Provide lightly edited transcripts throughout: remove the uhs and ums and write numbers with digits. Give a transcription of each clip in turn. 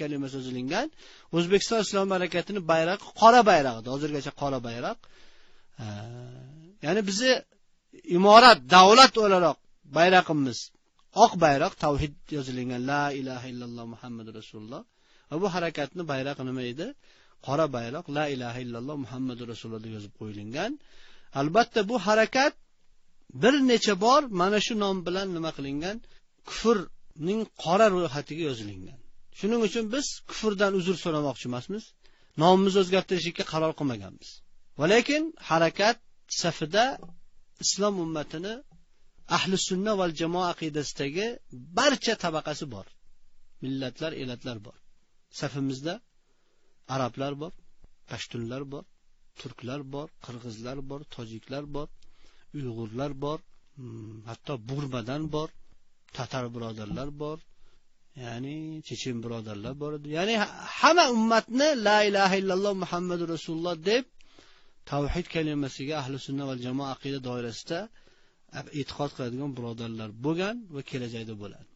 kalimasi yozilgan. O'zbekiston Islom harakatining bayrog'i qora bayroq edi. Hozirgacha qora bayroq. Ya'ni bizi imorat, davlat o'laroq bayrog'imiz oq bayroq, tavhid yozilgan, la ilaha illalloh Muhammadur Rasululloh. Va bu harakatning bayrog'i nima edi? Qora bayroq, la ilaha illalloh Muhammadur Rasululloh deb yozib qo'yilgan. Albatta bu harakat bir necha bor mana shu nom bilan nima qilingan? Kufrning qora ro'yxatiga yozilgan. Shuning uchun biz kufrdan uzr so'ramoqchi emasmiz. Nomimizni o'zgartirishga qaror qilmaganmiz. Va lekin harakat safida islom ummatini ahli sunna val jamoa aqidasidagi barcha tabaqasi bor. Millatlar, elatlar bor. Safimizda arablar bor, pashtunlar bor, turklar bor, qirg'izlar bor, tojiklar bor, uyg'urlar bor, hatto Burmadan bor, tatar birodarlar bor, ya'ni chechen birodarlar bor edi. Ya'ni hamma ummatni la ilaha illalloh Muhammadur Rasululloh deb tavhid kalimasiga ahli sunna val jamoa aqida doirasida e'tiqod qiladigan birodarlar bo'lgan va kelajakda bo'ladi.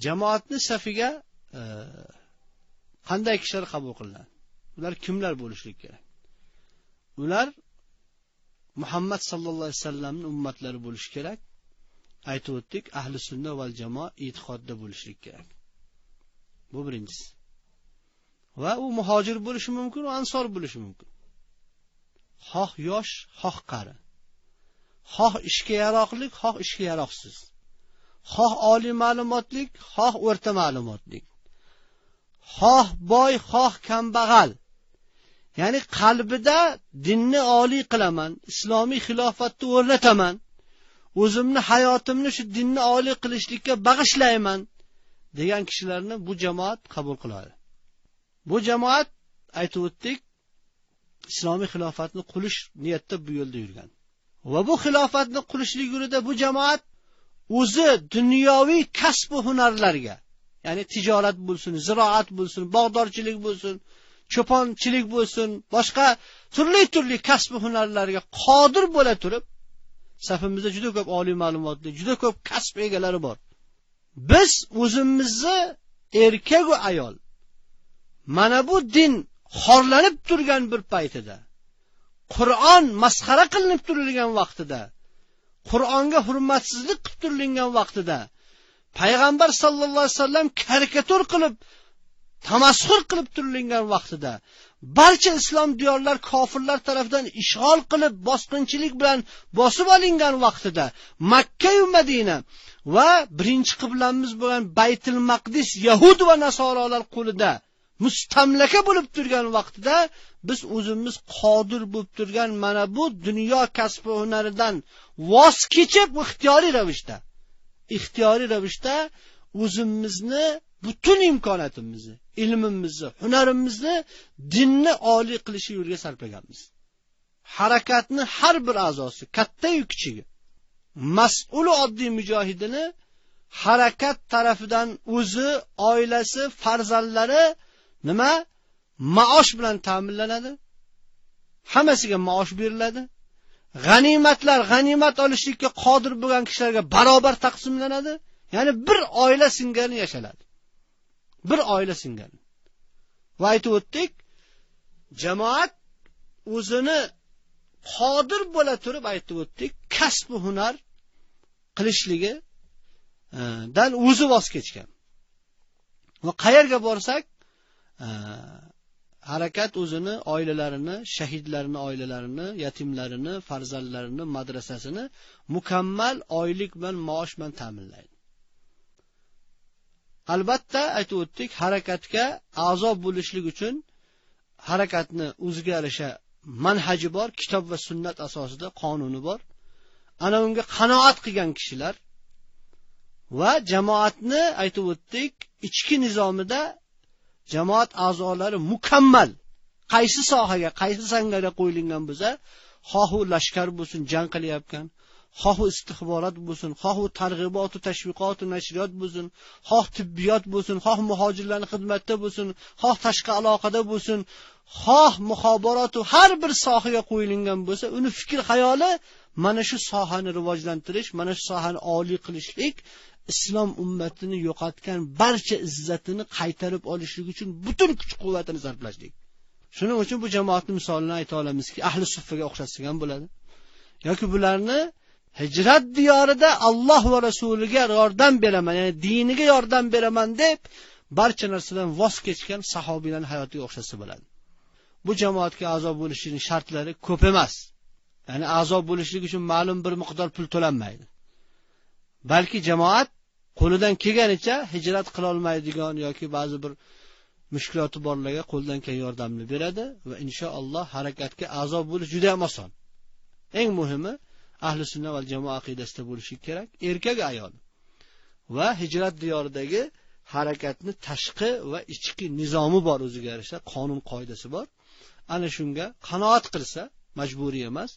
Jamoatning safiga qanday kishilar qabul qilinadi? Ular kimlar bo'lishligi kerak? Ular Muhammad sallallohu alayhi vasallamning ummatlari bo'lishi kerak. Aytib o'tdik, ahli sunna val jamoa e'tiqodda bo'lishligi kerak. Bu birinchisi. Va u muhojir bo'lishi mumkin, va ansor bo'lishi mumkin. Xoh yosh, xoh qari. Xoh ishga yaroqlik, xoh ishga yaroqsiz. Xoh oliy ma'lumotlik, xoh o'rta ma'lumotlik. Xoh boy, xoh kambag'al. Ya'ni qalbida dinni oliy qilaman, islomiy xilofatni o'rnataman, o'zimni hayotimni shu dinni oliy qilishlikka bag'ishlayman degan kishilarni bu jamoat qabul qiladi. Bu jamoat aytib o'tdik, islomiy xilofatni qurish niyatda bu yo'lda yurgan. Va bu xilofatni qurishlik yo'lida bu jamoat o'zi dunyoviy kasb va hunarlarga, ya'ni tijorat bo'lsin, ziroat bo'lsin, bog'dorchilik bo'lsin, cho'ponchilik bo'lsin, boshqa turli kasb va hunarlarga qodir bo'la turib, safimizda juda ko'p oliy ma'lumotli, juda ko'p kasb egalari bor. Biz o'zimizni erkak va ayol mana bu din xorlanib turgan bir paytida, Qur'on masxara qilinib turilgan vaqtida, Qur'onga hurmatsizlik qilib turilgan vaqtida, payg'ambar sallallohu alayhi vasallam karikatur qilib, tamasxur qilib turilgan vaqtida, barcha islom diyorlar kofirlar tomonidan ishg'ol qilib, bosqinchilik bilan bosib olingan vaqtida, Makka va Madina va birinchi qiblamiz bo'lgan Baytul Maqdis Yahud va Nasorolar qo'lida mustamlaka bo'lib turgan vaqtida biz o'zimiz qodir bo'lib turgan mana bu dunyo kasb va hunaridan voz kechib, ixtiyoriy ravishda o'zimizni butun imkoniyatimizni, ilmimizni, hunarimizni dinni oliy qilish yo'liga sarflaganmiz. Harakatni har bir a'zosi, katta-yu kichigi, mas'ul oddiy mujohidini harakat tarafidan o'zi, oilasi, farzandlari nima? Maosh bilan ta'minlanadi. Hammasiga maosh beriladi. G'animat olishlikka qodir bo'lgan kishilarga barobar taqsimlanadi. Ya'ni bir oila singari yashaladi. Bir oila singari. Va aytib o'tdik, jamoat o'zini qodir bo'la turib aytib o'tdik, kasb va hunar qilishligi dan o'zi voz kechgan. Va qayerga borsak, harakat o'zini oilalarini, shahidlarning oilalarini, yatimlarini, farzandlarini, madrasasini mukammal oylik bilan maosh bilan ta'minlaydi. Albatta aytib o'tdik, harakatga a'zo bo'lishlik uchun harakatni o'ziga yarasha manhaji bor, kitob va sunnat asosida qonuni bor. Ana unga qanoat qilgan kishilar va jamoatni aytib o'tdik, ichki nizomida jamoat a'zolari mukammal qaysi sohaga, qaysi sangarga qo'yilgan bo'lsa, xohu lashkar bo'lsin, jang qilyapkan, xohu istixborot bo'lsin, xohu targ'ibot va tashviqot va nashriyot bo'lsin, xoh tibbiyot bo'lsin, xoh muhojirlarning xizmatida bo'lsin, xoh tashqi aloqada bo'lsin, xoh muxoborot va har bir sohaga qo'yilgan bo'lsa, uni fikr xayoli mana shu sohani rivojlantirish, mana shu sohani oliy qilishlik, islom ummatini yo'qotgan barcha izzatini qaytarib olishlik uchun butun kuch-quvvatini sarflashlik. Shuning uchun bu jamoatning misolini ayta olamizki, ahli suffaga o'xshatsak ham bo'ladi. Yoki bularni hijrat diyorida Alloh va rasuliga yordam beraman, ya'ni diniga yordam beraman deb barcha narsadan voz kechgan sahobiylarning hayotiga o'xshatsa bo'ladi. Bu jamoatga a'zo bo'lishining shartlari ko'p emas. Ya'ni a'zo bo'lishlik uchun ma'lum bir miqdor pul to'lanmaydi. Balki jamoat qo'lidan kelganicha hijrat qila olmaydigan yoki ba'zi bir mushkuloti borlarga qo'ldan kelgan yordamni beradi va inshaalloh harakatga a'zo bo'lish juda ham oson. Eng muhimi ahli sunna va jamoat aqidasida bo'lishi kerak, erkak ayol. Va hijrat diyoridagi harakatni tashqi va ichki nizomi bor, o'ziga yarasha qonun qoidasi bor. Ana shunga qanoat qilsa, majburiy emas,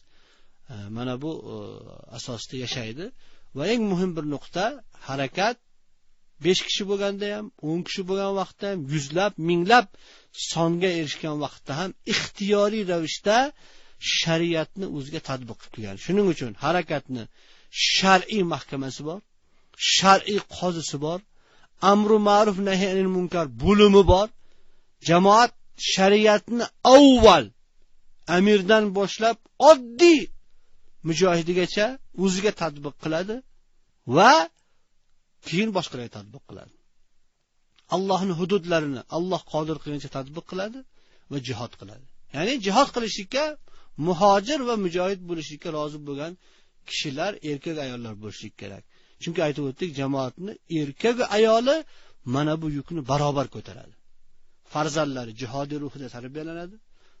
mana bu asosda yashaydi. Va eng muhim bir nuqta, harakat 5 kishi bo'lganda ham, 10 kishi bo'lgan vaqtda ham, yuzlab, minglab songa erishgan vaqtda ham ixtiyoriy ravishda shariatni o'ziga tatbiq qilgan. Shuning uchun harakatni shar'iy mahkamasi bor, shar'iy qozisi bor, amru ma'ruf nahy anil munkar bo'limi bor. Jamoat shariatni avval amirdan boshlab oddiy mujohidigacha o'ziga tatbiq qiladi va keyin boshqalarga tatbiq qiladi. Allohning hududlarini Alloh qodir qilgancha tatbiq qiladi va jihad qiladi. Ya'ni jihad qilishlikka muhojir va mujohid bo'lishlikka rozi bo'lgan kishilar, erkak ayollar bo'lishi kerak. Chunki aytib o'tdik, jamoatni erkak va ayoli mana bu yukni barobar ko'taradi. Farzandlari jihodiy ruhida tarbiyalanadi.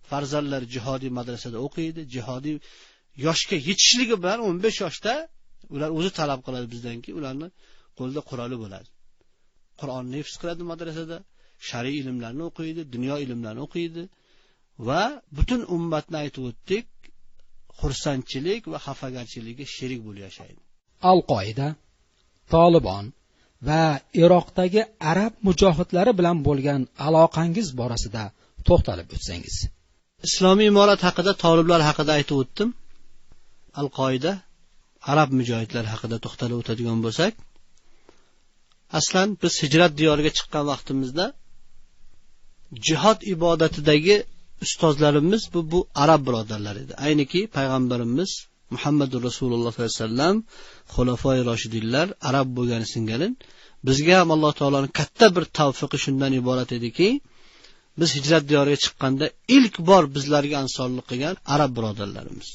Farzandlari jihodiy madrasada o'qiydi, jihodiy yoshga yetishligi bilan 15 yoshda ular o'zi talab qiladi bizdanki, ularni qo'lda quroli bo'ladi. Qur'onni hifz qiladi madrasada, shar'iy ilmlarni o'qiydi, dunyo ilmlarini o'qiydi va butun ummatni aytib o'tdik, xursandchilik va xafagarchilikka sherik bo'lib yashaydi. Al-Qoida, Tolibon va Iroqdagi arab mujohidlari bilan bo'lgan aloqangiz borasida to'xtalib o'tsangiz. Islomiy imorat haqida, toliblar haqida aytib o'tdim. Al-Qoida, arab mujohidlar haqida to'xtalib o'tadigan bo'lsak, aslan biz hijrat diyoriga chiqqan vaqtimizda jihad ibodatidagi ustozlarimiz bu arab birodarlar edi. Ayniki payg'ambarimiz Muhammadur Rasululloh sollallohu alayhi vasallam, xulafoi roshidinlar arab bo'lgani singari bizga ham Alloh taoloning katta bir tavfiqi shundan iborat ediki, biz hijrat diyoriga chiqqanda ilk bor bizlarga ansorlik qilgan arab birodarlarimiz.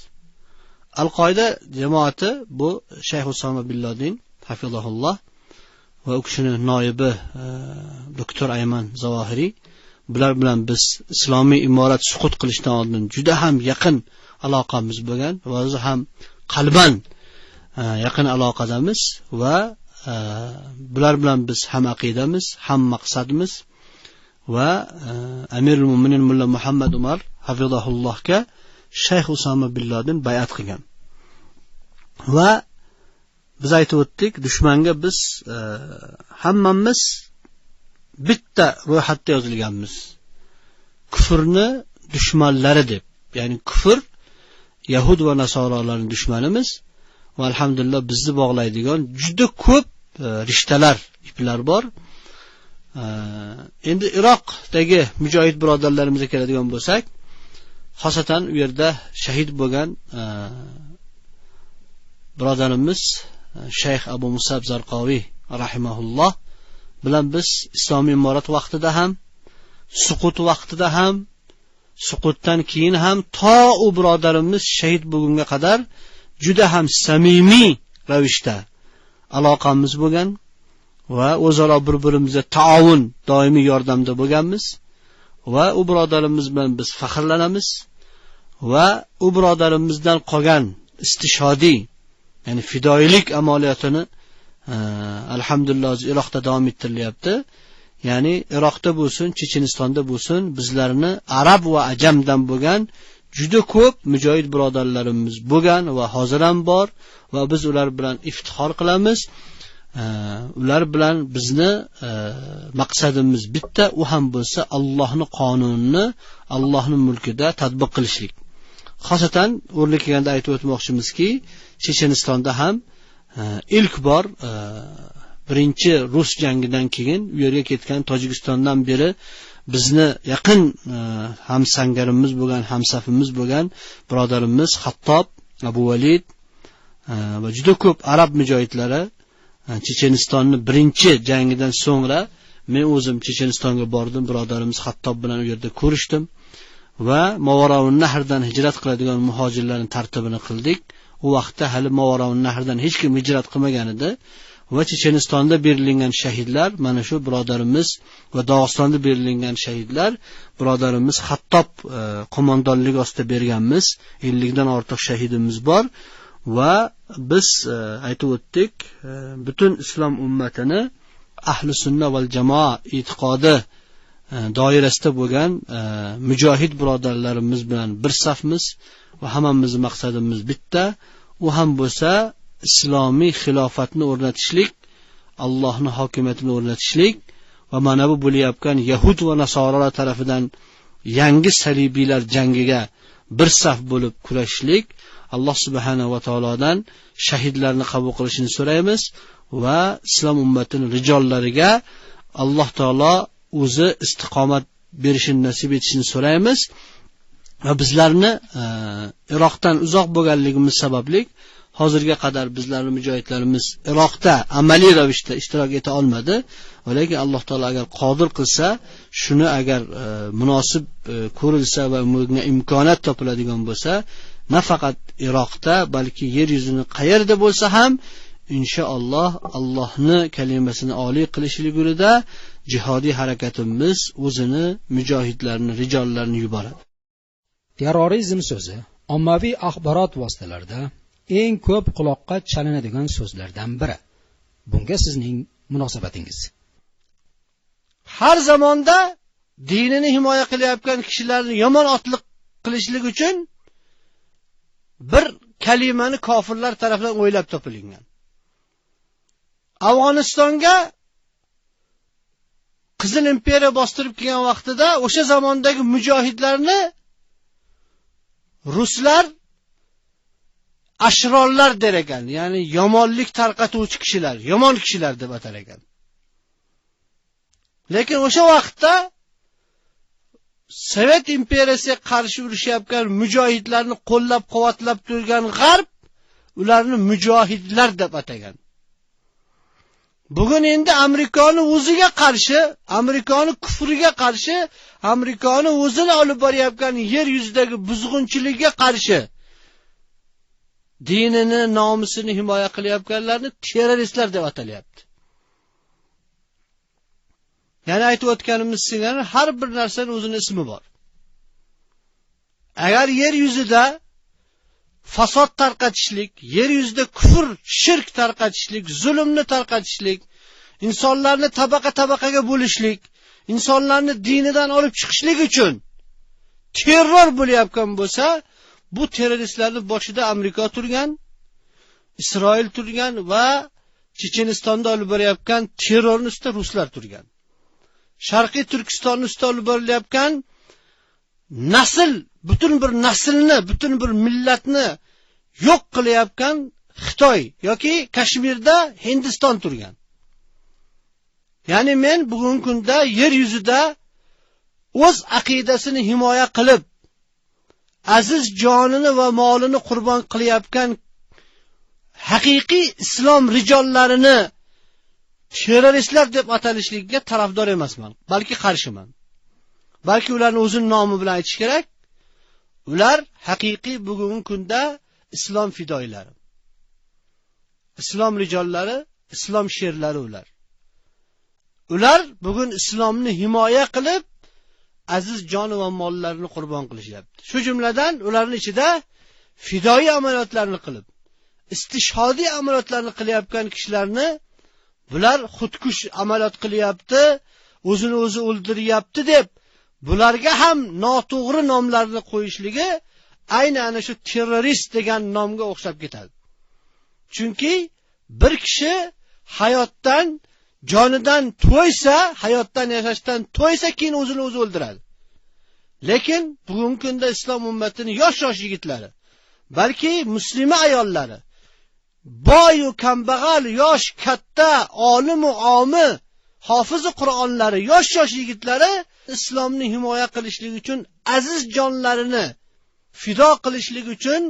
Al-Qoida jamoati bu Shayx Usama bin Ladin hafizahulloh va u kishining noibi doktor Ayman Zavohiriy, bular bilan biz islomiy imorat suqut qilishdan oldin juda ham yaqin aloqamiz bo'lgan va o'zi ham qalban yaqin aloqadamiz va bular bilan biz ham aqidamiz, ham maqsadimiz va Amirul Mu'minin Mulla Muhammad Umar hafizahullohga Shayx Usama bin Ladin bay'at qilgan. Va biz aytib o'tdik, dushmanga biz hammamiz bitta ro'yxatda yozilganmiz. Kufrni dushmanlari deb. Ya'ni kufr Yahud va Nasoralarning dushmanimiz va alhamdulillah bizni bog'laydigan juda ko'p rishtalar, iplar bor. Endi Iroqdagi mujohid birodarlarimizga keladigan bo'lsak, xosatan u yerda shahid bo'lgan birodarimiz Shayx Abu Musab Zarqaviy rahimahulloh bilan biz islomiy imorat vaqtida ham, suqut vaqtida ham, suqutdan keyin ham to u birodarimiz shahid bo'lgunga qadar juda ham samimiy ravishda aloqamiz bo'lgan va o'zaro bir-birimizga taovun, doimiy yordamda bo'lganmiz va u birodarimiz bilan biz faxrlanamiz va u birodarimizdan qolgan istishodiy, ya'ni fidoilik amaliyotini alhamdulillah Iroqda davom ettirilyapti. Ya'ni Iroqda bo'lsin, Chechenistonda bo'lsin, bizlarni arab va ajamdan bo'lgan juda ko'p mujohid birodarlarimiz bo'lgan va hozir ham bor va biz ular bilan iftixor qilamiz. Ular bilan bizni maqsadimiz bitta, u ham bo'lsa Allohning qonunini Allohning mulkida tatbiq qilishlik. Xosatan o'rni kelganda aytib o'tmoqchimizki, Chechenistonda ham ilk bor birinchi rus jangidan keyin u yerga ketgan Tojikistondan beri bizni yaqin hamsangarimiz bo'lgan, hamsafimiz bo'lgan birodarimiz Xattob, Abu Valid va juda ko'p arab mujohidlari Chechenistonning birinchi jangidan so'ngra men o'zim Chechenistonga bordim, birodarimiz Xattob bilan u yerda ko'rishdim va Mavaroun Nahrdan hijrat qiladigan muhojirlarning tartibini qildik. U vaqtda hali Mavaroun Nahrdan hech kim hijrat qilmagan edi va Chechenistonda berilgan shahidlar mana shu birodarimiz va Dog'istonda berilgan shahidlar birodarimiz Xattob qo'mondonligi ostida berganmiz. 50 dan ortiq shahidimiz bor va biz aytib o'tdik, butun islom ummatini ahli sunna val jamoa e'tiqodi doirasida bo'lgan mujohid birodarlarimiz bilan bir safmiz va hammamizning maqsadimiz bitta, u ham bo'lsa islomiy xilofatni o'rnatishlik, Allohning hokimiyatini o'rnatishlik va mana bu bo'layotgan yahud va nasoralar tarafidan yangi salibiylar jangiga bir saf bo'lib kurashishlik. Alloh subhanahu va taolodan shahidlarni qabul qilishini so'raymiz va islom ummatining rijollariga Alloh taolo o'zi istiqomat berishini nasib etishini so'raymiz va bizlarni Iroqdan uzoq bo'lganligimiz sababli hozirga qadar bizlarning mujohidlarimiz Iroqda amaliy ravishda ishtirok eta olmadi. Lekin Alloh taolo agar qodir qilsa, shuni agar munosib ko'rilsa va bunga imkoniyat topiladigan bo'lsa, nafaqat Iroqda, balki yer yuzining qayerda bo'lsa ham inshaalloh Allohning kalimasini oliy qilishlik yo'lida jihodiy harakatimiz o'zini mujohidlarni, rijollarni yuboradi. Terrorizm so'zi ommaviy axborot vositalarida eng ko'p quloqqa chalinadigan so'zlardan biri. Bunga sizning munosabatingiz? Har zamonda dinini himoya qilayotgan kishilarni yomon otliq qilishlik uchun bir kalimani kofirlar tomonidan o'ylab topilgan. Afg'onistonga Qizil imperiya bostirib kelgan vaqtida o'sha zamondagi mujohidlarni ruslar ashrorlar der ekan, ya'ni yomonlik tarqatuvchi kishilar, yomon kishilar deb atar ekan. Lekin o'sha vaqtda Sovet imperiyasiga qarshi urushayotgan mujohidlarni qo'llab-quvvatlab turgan G'arb ularni mujohidlar deb atagan. Bugun endi Amerikaning o'ziga qarshi, Amerikaning kufriga qarshi, Amerikaning o'zini olib borayotgan yer yuzidagi buzg'unchilikka qarshi dinini, nomusini himoya qilayotganlarni terroristlar deb atalyapti. Ya'ni aytib o'tganimiz singari har bir narsaning o'zining ismi bor. Agar yer yuzida fasod tarqatishlik, yer yuzida kufr, shirk tarqatishlik, zulmni tarqatishlik, insonlarni tabaqa-tabaqaga bo'lishlik, insonlarni dinidan olib chiqishlik uchun terror bo'layotgan bo'lsa, bu terroristlarning boshida Amerika turgan, Isroil turgan va Chechenistonda olib borayotgan terrorning ustida ruslar turgan. Sharqiy Turkistonning ustida olib borilayotgan butun bir naslni, butun bir millatni yo'q qilayotgan Xitoy yoki Kashmirda Hindiston turgan. Ya'ni men bugungi kunda yer yuzida o'z aqidasini himoya qilib, aziz jonini va molini qurbon qilayotgan haqiqiy islom rijollarini terroristlar deb atalishligiga tarafdor emasman, balki qarshiman. Balki ularni o'zining nomi bilan aytish kerak. Ular haqiqiy bugungi kunda islom fidoilari. Islom rijollari, islom sherlari ular. Ular bugun islomni himoya qilib, aziz jon va mollarini qurbon qilishyapti. Shu jumladan ularning ichida fidoi amaliyotlarni qilib, istishhodiy amaliyotlarni qilayotgan kishilarni bular xudkush amaliyot qilyapti, o'zini o'zi o'ldiryapti deb bularga ham noto'g'ri nomlarni qo'yishligi ayni ana shu terrorist degan nomga o'xshab ketadi. Chunki bir kishi hayotdan, jonidan to'ysa, hayotdan yashashdan to'ysa, keyin o'zini o'zi o'ldiradi. Lekin bugungi kunda islom ummatining yosh-yosh yigitlari, balki muslima ayollari boyu kambag'al, yosh katta, olimu omi, hofizi Qur'onlari, yosh yigitlari islomni himoya qilishlik uchun aziz jonlarini fido qilishlik uchun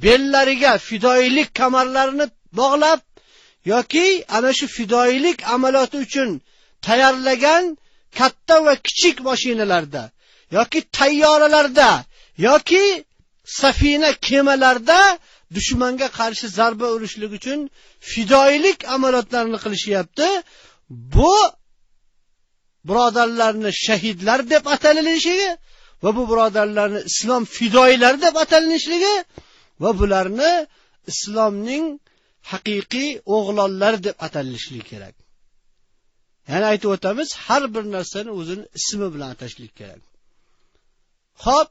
bellariga fidoilik kamarlarini bog'lab yoki ana shu fidoilik amaliyoti uchun tayyorlagan katta va kichik mashinalarda yoki tayyoralarda yoki safina kemalarda dushmanga qarshi zarba urishlik uchun fidoilik amaliyotlarini qilishyapti. Bu birodarlarni shahidlar deb atalinishligi va bu birodarlarni islom fidoilari deb atalinishligi va bularni islomning haqiqiy o'g'lonlari deb atalishligi kerak. Ya'ni aytib o'tamiz, har bir narsani o'zini ismi bilan atashlik kerak. Xo'p,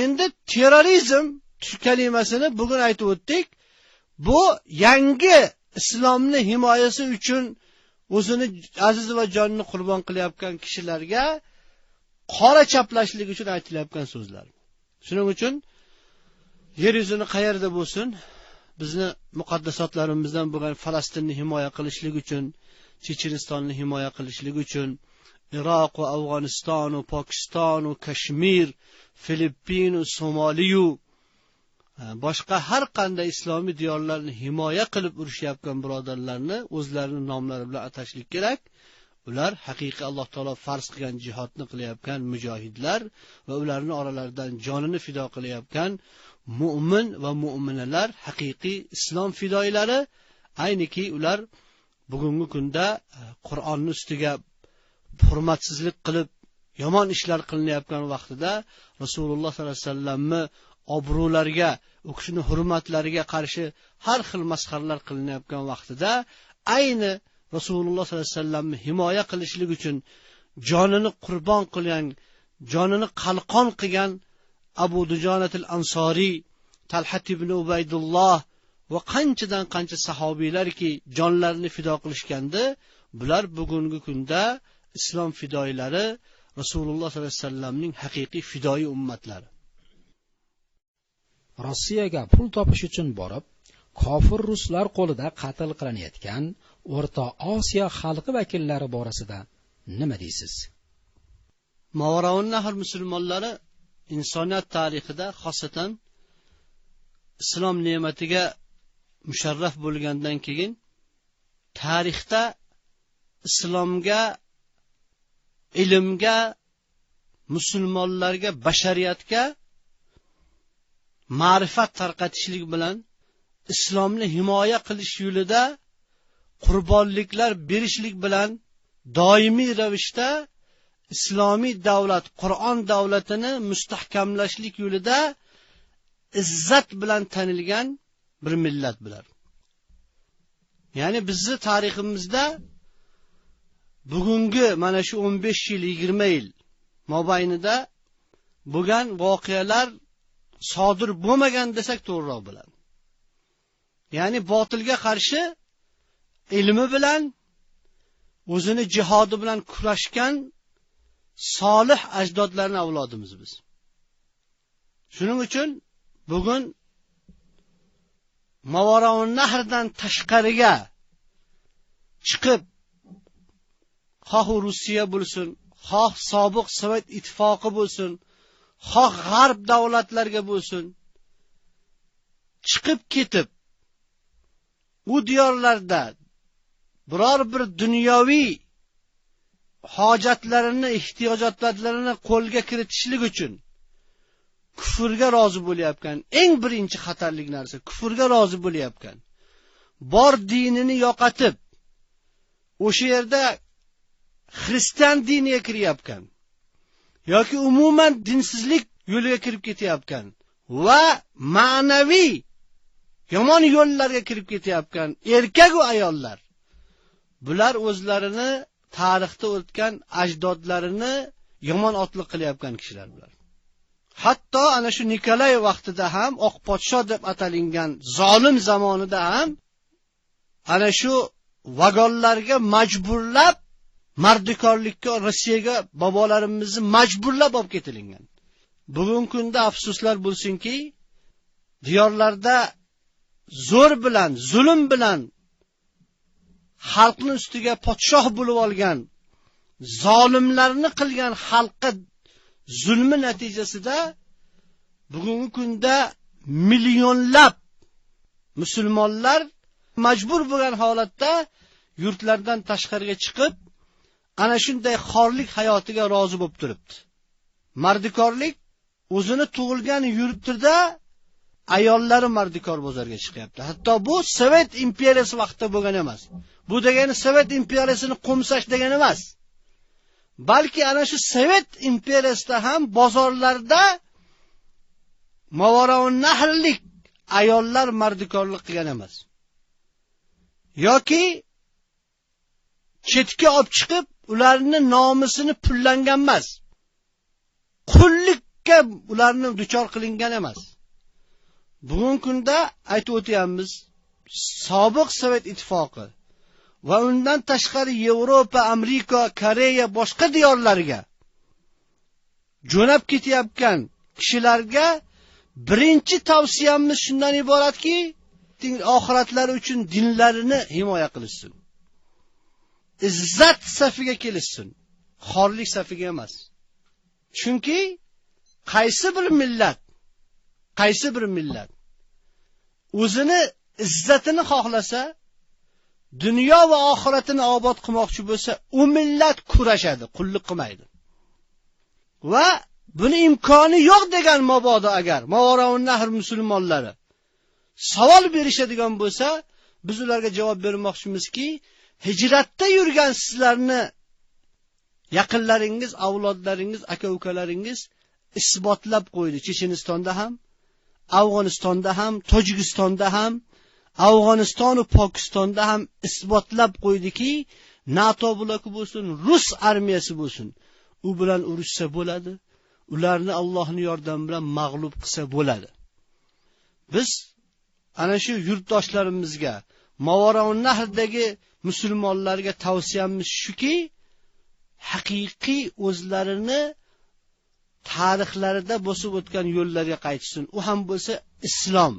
endi terrorizm kalimasini bugun aytib o'tdik. Bu yangi islomni himoyasi uchun o'zini aziz va jonini qurbon qilayotgan kishilarga qora chaplashlik uchun aytilayotgan so'zlar. Shuning uchun yer yuzini qayerda bo'lsin, bizni muqaddasotlarimizdan bo'lgan Falastinni himoya qilishlik uchun, Chechenistonni himoya qilishlik uchun, Iroq va Afg'oniston va Pokiston va Kashmir, Filippin va Somaliya boshqa har qanday islomiy diyorlarni himoya qilib urushayotgan birodarlarni o'zlarining nomlari bilan atashlik kerak. Ular haqiqiy Alloh taolo farz qilgan jihodni qilayotgan mujohidlar va ularning oralaridan jonini fido qilayotgan mu'min va mu'minalar, haqiqiy islom fidoilari. Ayniki ular bugungi kunda Qur'onning ustiga hurmatsizlik qilib yomon ishlar qilinayotgan vaqtida Rasululloh sollallohu alayhi vasallamni obro'lariga, u kishining hurmatlariga qarshi har xil masxaralar qilinayotgan vaqtida ayni Rasululloh sollallohu alayhi vasallamni himoya qilishlik uchun jonini qurbon qilgan, jonini qalqon qilgan Abu Dujonatil Ansoriy, Talhat ibn Ubaydulloh va qanchadan qancha sahobiylarki jonlarini fido qilishgandi, bular bugungi kunda islom fidoilari, Rasululloh sollallohu alayhi vasallamning haqiqiy fidoi ummatlari. Rossiyaga pul topish uchun borib, kofir ruslar qo'lida qatl qilinayotgan O'rta Osiyo xalqi vakillari borasida nima deysiz? Mavaraun Nahr musulmonlari insoniyat tarixida, xosatan islom ne'matiga musharraf bo'lgandan keyin tarixda islomga, ilmga, musulmonlarga, bashariyatga ma'rifat tarqatishlik bilan islomni himoya qilish yo'lida qurbonliklar berishlik bilan doimiy ravishda islomiy davlat, Qur'on davlatini mustahkamlashlik yo'lida izzat bilan tanilgan bir millat bular. Ya'ni bizni tariximizda bugungi mana shu 15 yil, 20 yil mobaynida bo'lgan voqealar sodir bo'lmagan desak to'g'riroq bo'ladi. Ya'ni botilga qarshi ilmi bilan, o'zini jihodi bilan kurashgan solih ajdodlarning avlodimiz biz. Shuning uchun bugun Mavaraun Nahrdan tashqariga chiqib, xoh Rossiya bo'lsin, xoh sobiq Sovet ittifoqi bo'lsin, xoh g'arb davlatlarga bo'lsin, chiqib ketib u diyorlarda biror bir dunyoviy hojatlarini, ehtiyojotlarini qo'lga kiritishlik uchun kufrga rozi bo'layotgan eng birinchi xatarli narsa kufrga rozi bo'layotgan. Bor dinini yo'qotib o'sha yerda xristian diniga kiryapkan yoki umuman dinsizlik yo'liga kirib ketayotgan va ma'naviy yomon yo'llarga kirib ketayotgan erkak va ayollar, bular o'zlarini tarixda o'tgan ajdodlarini yomon otliq qilayotgan kishilar bular. Hatto ana shu Nikolay vaqtida ham, oq podsho deb atalgan zolim zamonida ham ana shu vagonlarga majburlab mardikorlikka Rossiyaga bobolarimizni majburlab olib ketilgan. Bugungi kunda afsuslar bo'lsinki, diyorlarda zo'r bilan, zulm bilan xalqning ustiga podshoh bo'lib olgan, zolimlarni qilgan xalqqa zulmi natijasida bugungi kunda millionlab musulmonlar majbur bo'lgan holatda yurtlardan tashqariga chiqib, ana shunday xorlik hayotiga rozi bo'lib turibdi. Mardikorlik o'zini tug'ilgan yurtida ayollari mardikor bozorga chiqyapti. Hatto bu Sovet imperiyasi vaqtida bo'lgan emas. Bu degani Sovet imperiyasini qo'msash degani emas. Balki ana shu Sovet imperiyasida ham bozorlarda Mavaraun Nahrlik ayollar mardikorlik qilgan emas. Yoki chetga olib chiqib, ularning nomusini pullangan emas. Qullikka ularni duchor qilingan emas. Bugungi kunda aytib o'tayapmiz, sobiq Sovet ittifoqi va undan tashqari Yevropa, Amerika, Koreya boshqa diyorlarga jo'nab ketayotgan kishilarga birinchi tavsiyamiz shundan iboratki, oxiratlari uchun dinlarini himoya qilishsin. Izzat safiga kelishsin, xorlik safiga emas. Chunki qaysi bir millat o'zini izzatini xohlasa, dunyo va oxiratini obod qilmoqchi bo'lsa, u millat kurashadi, qullik qilmaydi. Va buni imkoni yo'q degan mabodo agar Mavaraun Nahr musulmonlari savol berishadigan bo'lsa, biz ularga javob bermoqchimizki, hijratda yurgan sizlarni yaqinlaringiz, avlodlaringiz, aka-ukalaringiz isbotlab qo'ydi. Chechenistonda ham, Afg'onistonda ham, Tojikistonda ham, Afg'oniston va Pokistonda ham isbotlab qo'ydiki, NATO bloki bo'lsin, Rus armiyasi bo'lsin, u bilan urushsa bo'ladi, ularni Allohning yordami bilan mag'lub qilsa bo'ladi. Biz ana shu yurtdoshlarimizga, Mavaraun Nahrdagi musulmonlarga tavsiyamiz shuki, haqiqiy o'zlarini tarixlarida bosib o'tgan yo'llarga qaytsin. U ham bo'lsa islom.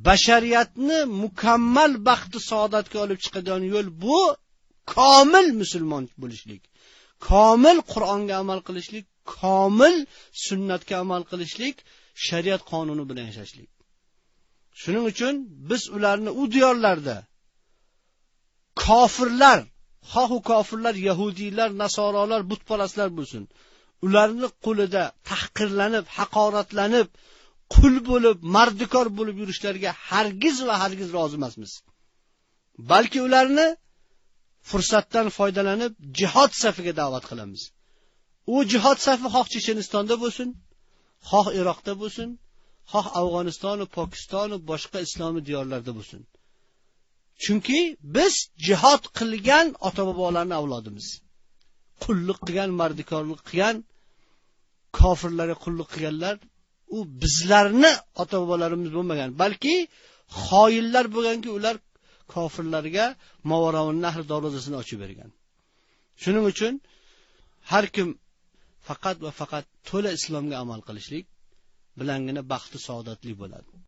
Bashariyatni mukammal baxti saodatga olib chiqadigan yo'l bu komil musulmon bo'lishlik, komil Qur'onga amal qilishlik, komil sunnatga amal qilishlik, shariat qonuni bilan yashashlik. Shuning uchun biz ularni u diyorlarda kofirlar, xohu kofirlar, yahudiylar, nasorolar, butparastlar bo'lsin, ularni qo'lida tahqirlanib, haqoratlanib, qul bo'lib, mardikor bo'lib yurishlariga hargiz va hargiz rozi emasmiz. Balki ularni fursatdan foydalanib jihad safiga da'vat qilamiz. U jihad safi xoh Chechenistonda bo'lsin, xoh Iroqda bo'lsin, xoh Afg'oniston va Pokiston va boshqa islomiy diyorlarda bo'lsin. Chunki biz jihad qilgan ota-bobolarning avlodimiz. Qullik qilgan, mardikorlik qilgan, kofirlarga qullik qilganlar u bizlarni ota-bobolarimiz bo'lmagan, balki xoinlar bo'lganki, ular kofirlarga Mavaraun Nahr darvozasini ochib bergan. Shuning uchun har kim faqat va faqat to'la islomga amal qilishlik bilangina baxti saodatli bo'ladi.